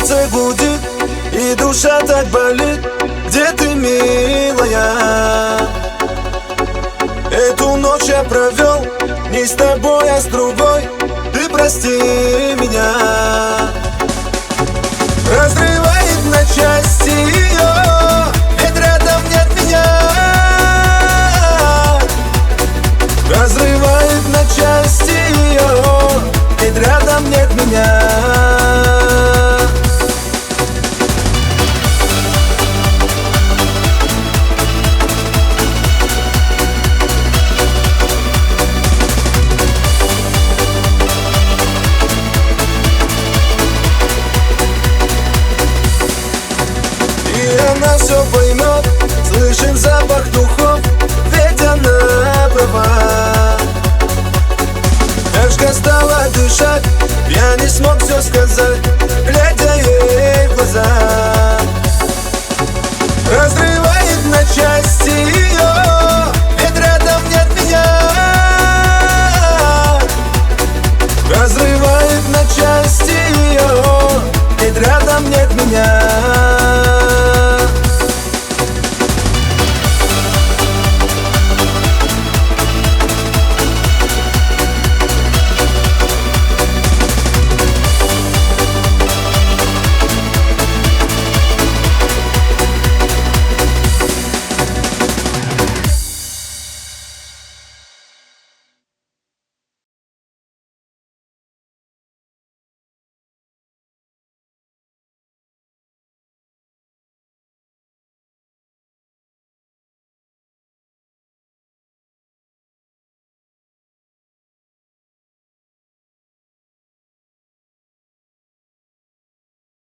сердце гудит, и душа так болит. Где ты, милая? Эту ночь я провел не с тобой, а с другой. Ты прости меня. Разрывает на части ее, ведь рядом нет меня. Разрывает на части ее, ведь рядом нет меня. Она все поймет, слышим запах духов, ведь она права. Тяжко стало дышать, я не смог все сказать, глядя ей в глаза.